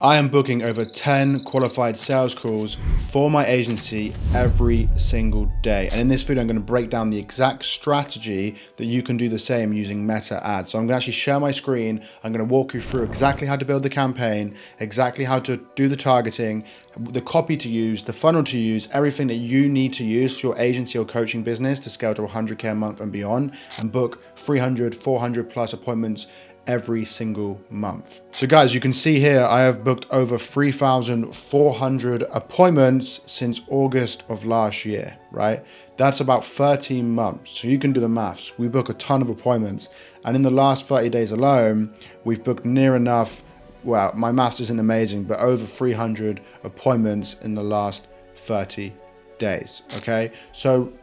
I am booking over 10 qualified sales calls for my agency every single day. And in this video, I'm going to break down the exact strategy that you can do the same using Meta ads. So I'm going to actually share my screen. I'm going to walk you through exactly how to build the campaign, exactly how to do the targeting, the copy to use, the funnel to use, everything that you need to use for your agency or coaching business to scale to 100K a month and beyond, and book 300, 400 plus appointments every single month. So guys, you can see here, I have booked over 3,400 appointments since August of last year, right? That's about 13 months. So you can do the maths. We book a ton of appointments. And in the last 30 days alone, we've booked near enough, well, my maths isn't amazing, but over 300 appointments in the last 30 days, okay? So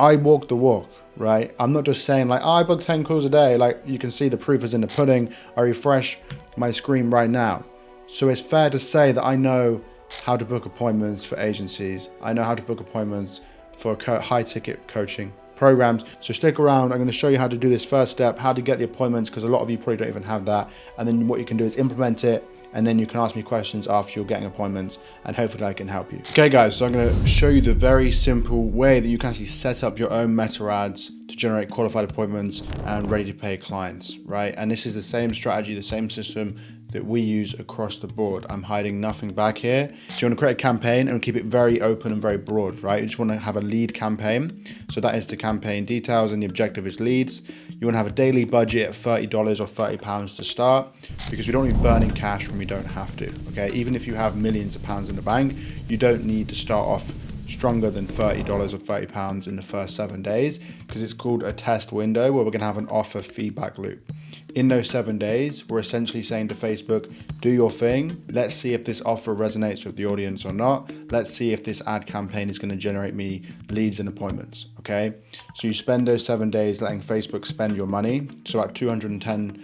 I walk the walk, right? I'm not just saying like, oh, I book 10 calls a day. Like you can see the proof is in the pudding. I refresh my screen right now. So it's fair to say that I know how to book appointments for agencies. I know how to book appointments for high ticket coaching programs. So stick around. I'm going to show you how to do this first step, how to get the appointments, because a lot of you probably don't even have that. And then what you can do is implement it. And then you can ask me questions after you're getting appointments, and hopefully I can help you. Okay guys, so I'm gonna show you the very simple way that you can actually set up your own Meta ads to generate qualified appointments and ready to pay clients, right? And this is the same strategy, the same system that we use across the board. I'm hiding nothing back here. So you wanna create a campaign and keep it very open and very broad, right? You just wanna have a lead campaign. So that is the campaign details, and the objective is leads. You wanna have a daily budget at $30 or £30 to start, because we don't need burning cash when we don't have to, okay? Even if you have millions of pounds in the bank, you don't need to start off stronger than $30 or £30 in the first 7 days, because it's called a test window where we're gonna have an offer feedback loop. In those 7 days, we're essentially saying to Facebook, do your thing. Let's see if this offer resonates with the audience or not. Let's see if this ad campaign is going to generate me leads and appointments, okay? So you spend those 7 days letting Facebook spend your money. So about $210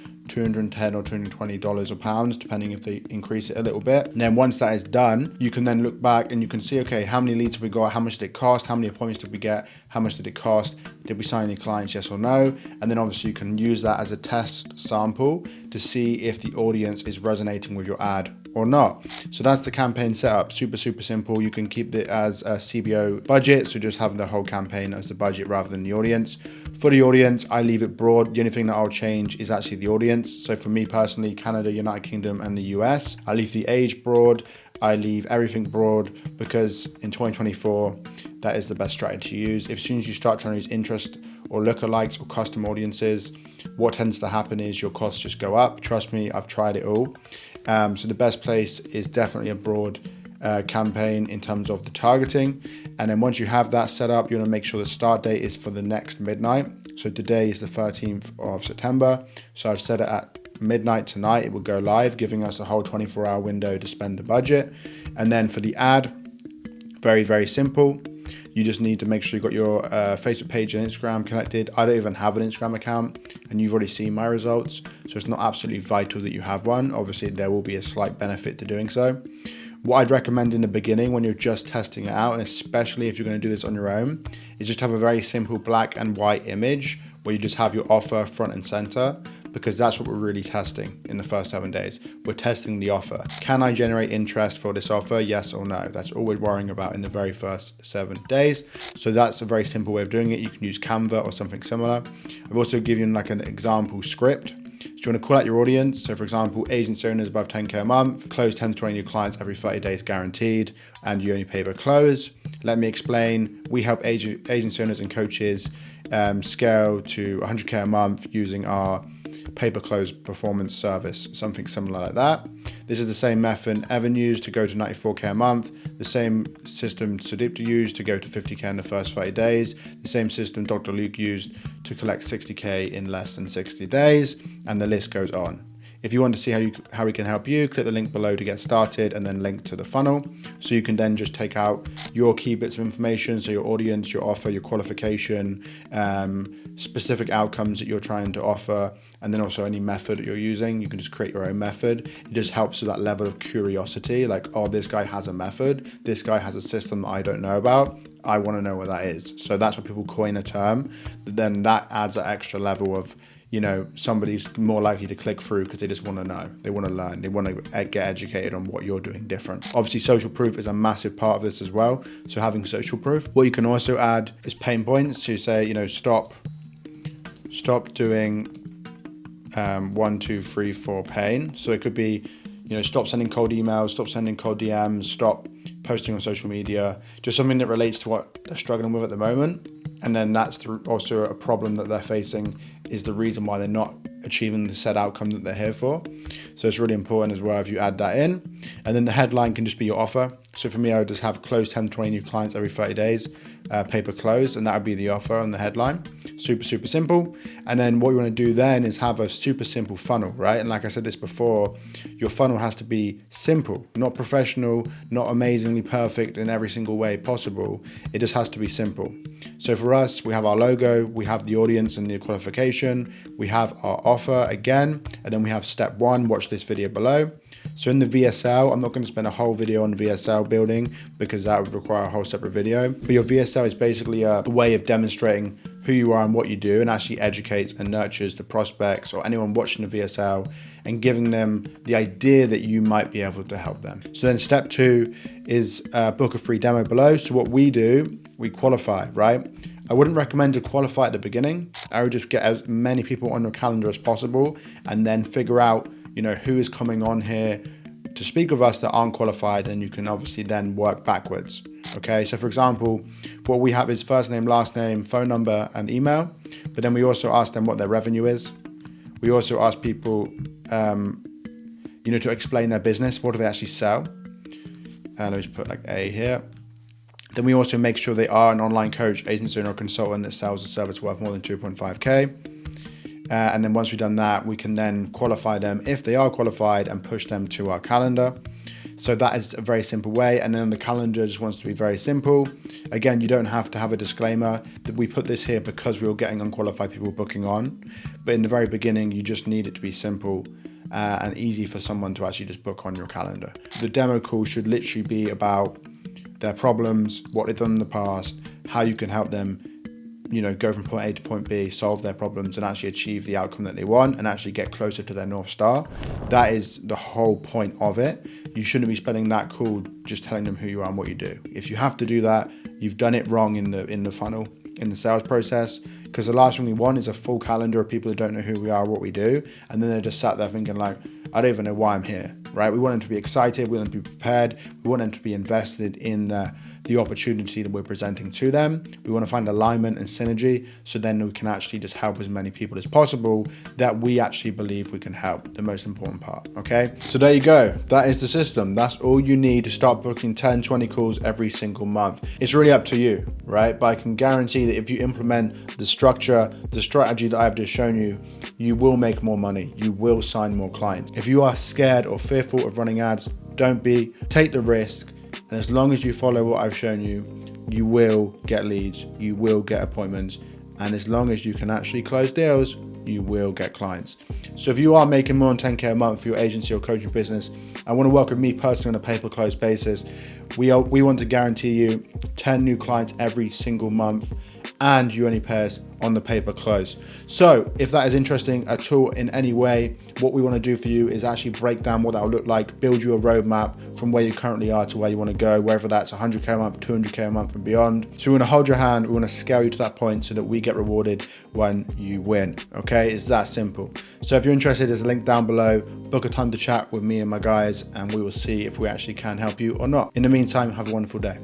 or $220 or pounds, depending if they increase it a little bit. And then once that is done, you can then look back and you can see, okay, how many leads have we got? How much did it cost? How many appointments did we get? How much did it cost? Did we sign any clients, yes or no? And then obviously you can use that as a test sample to see if the audience is resonating with your ad or not. So that's the campaign setup. Super simple. You can keep it as a CBO budget, so just having the whole campaign as the budget rather than the audience. For the audience, I leave it broad. The only thing that I'll change is actually the audience. So for me personally, Canada, United Kingdom, and the US, I leave the age broad. I leave everything broad because in 2024, that is the best strategy to use. As soon as you start trying to use interest or lookalikes or custom audiences, what tends to happen is your costs just go up. Trust me, I've tried it all. So the best place is definitely a broad campaign in terms of the targeting. And then once you have that set up, you want to make sure the start date is for the next midnight. So today is the 13th of September. So I've set it at midnight tonight. It will go live, giving us a whole 24-hour window to spend the budget. And then for the ad, very simple. You just need to make sure you've got your Facebook page and Instagram connected. I don't even have an Instagram account, and you've already seen my results. So it's not absolutely vital that you have one. Obviously, there will be a slight benefit to doing so. What I'd recommend in the beginning when you're just testing it out, and especially if you're going to do this on your own, is just have a very simple black and white image where you just have your offer front and center, because that's what we're really testing in the first 7 days. We're testing the offer. Can I generate interest for this offer? Yes or no? That's all we're worrying about in the very first 7 days. So that's a very simple way of doing it. You can use Canva or something similar. I've also given you like an example script. So you want to call out your audience. So for example, agency owners above 10K a month, close 10 to 20 new clients every 30 days guaranteed, and you only pay per close. Let me explain. We help agency owners and coaches scale to 100K a month using our pay-per-close performance service, something similar like that. This is the same method Evan used to go to 94K a month, the same system Sudipta used to go to 50K in the first 30 days, the same system Dr. Luke used to collect 60K in less than 60 days, and the list goes on. If you want to see how we can help you, click the link below to get started, and then link to the funnel. So you can then just take out your key bits of information, so your audience, your offer, your qualification, specific outcomes that you're trying to offer, and then also any method that you're using. You can just create your own method. It just helps with that level of curiosity, like, oh, this guy has a method, this guy has a system that I don't know about. I want to know what that is. So that's what people coin a term. Then that adds that extra level of, somebody's more likely to click through because they just want to know, they want to learn, they want to get educated on what you're doing different. Obviously, social proof is a massive part of this as well. So having social proof. What you can also add is pain points. So you say, stop doing 1, 2, 3, 4 pain. So it could be, stop sending cold emails, stop sending cold DMs, stop posting on social media, just something that relates to what they're struggling with at the moment. And then that's also a problem that they're facing, is the reason why they're not achieving the said outcome that they're here for. So it's really important as well if you add that in. And then the headline can just be your offer. So for me, I would just have close 10 to 20 new clients every 30 days, pay per close, and that would be the offer and the headline. Super, super simple. And then what you want to do then is have a super simple funnel, right? And like I said this before, your funnel has to be simple, not professional, not amazingly perfect in every single way possible. It just has to be simple. So for us, we have our logo, we have the audience and the qualification, we have our offer again, and then we have step 1, watch this video below. So in the VSL, I'm not going to spend a whole video on VSL building because that would require a whole separate video. But your VSL is basically a way of demonstrating who you are and what you do, and actually educates and nurtures the prospects or anyone watching the VSL and giving them the idea that you might be able to help them. So then step 2 is book a free demo below. So what we do, we qualify, right? I wouldn't recommend to qualify at the beginning. I would just get as many people on your calendar as possible and then figure out, who is coming on here to speak with us that aren't qualified, and you can obviously then work backwards. Okay, so for example, what we have is first name, last name, phone number, and email. But then we also ask them what their revenue is. We also ask people, to explain their business. What do they actually sell? And let me just put like A here. Then we also make sure they are an online coach, agency owner, or consultant that sells a service worth more than 2.5K. And then once we've done that, we can then qualify them if they are qualified and push them to our calendar. So that is a very simple way. And then the calendar just wants to be very simple. Again, you don't have to have a disclaimer that we put this here because we were getting unqualified people booking on. But in the very beginning, you just need it to be simple and easy for someone to actually just book on your calendar. The demo call should literally be about their problems, what they've done in the past, how you can help them go from point A to point B, solve their problems and actually achieve the outcome that they want and actually get closer to their North Star. That is the whole point of it. You shouldn't be spending that call just telling them who you are and what you do. If you have to do that, you've done it wrong in the funnel, in the sales process, because the last thing we want is a full calendar of people who don't know who we are, what we do, and then they're just sat there thinking like, I don't even know why I'm here, right? We want them to be excited, we want them to be prepared, we want them to be invested in the opportunity that we're presenting to them. We want to find alignment and synergy, so then we can actually just help as many people as possible that we actually believe we can help, the most important part, okay? So there you go, that is the system. That's all you need to start booking 10, 20 calls every single month. It's really up to you, right? But I can guarantee that if you implement the structure, the strategy that I've just shown you, you will make more money, you will sign more clients. If you are scared or fearful of running ads, don't be, take the risk. And as long as you follow what I've shown you, you will get leads, you will get appointments. And as long as you can actually close deals, you will get clients. So if you are making more than 10K a month for your agency or coaching business, I want to work with me personally on a pay-per-close basis. We want to guarantee you 10 new clients every single month, and you only pay us on the pay-per-close. So if that is interesting at all in any way, what we want to do for you is actually break down what that will look like, build you a roadmap from where you currently are to where you want to go, whether that's 100K a month, 200K a month and beyond. So we want to hold your hand, we want to scale you to that point so that we get rewarded when you win, okay? It's that simple. So if you're interested, there's a link down below. Book a time to chat with me and my guys, and we will see if we actually can help you or not. In the meantime, have a wonderful day.